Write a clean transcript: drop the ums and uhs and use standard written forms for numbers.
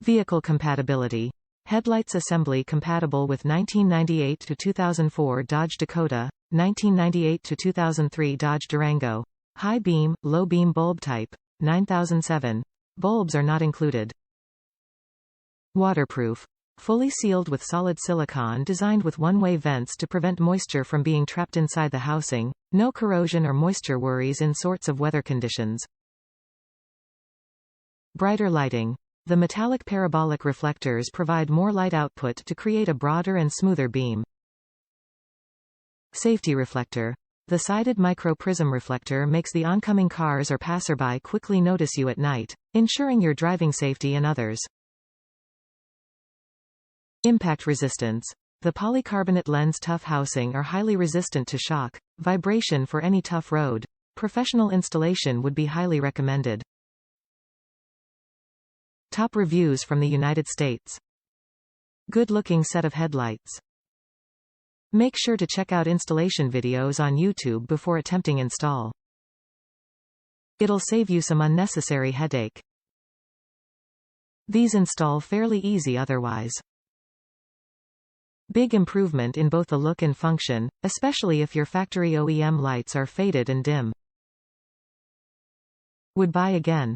Vehicle compatibility. Headlights assembly compatible with 1998 to 2004 Dodge Dakota, 1998 to 2003 Dodge Durango. High beam, low beam bulb type, 9007. Bulbs are not included. Waterproof. Fully sealed with solid silicone designed with one-way vents to prevent moisture from being trapped inside the housing. No corrosion or moisture worries in sorts of weather conditions. Brighter lighting. The metallic parabolic reflectors provide more light output to create a broader and smoother beam. Safety reflector. The sided micro-prism reflector makes the oncoming cars or passerby quickly notice you at night, ensuring your driving safety and others. Impact resistance. The polycarbonate lens tough housing are highly resistant to shock, vibration for any tough road. Professional installation would be highly recommended. Top reviews from the United States. Good-looking set of headlights. Make sure to check out installation videos on YouTube before attempting install. It'll save you some unnecessary headache. These install fairly easy otherwise. Big improvement in both the look and function, especially if your factory OEM lights are faded and dim. Would buy again.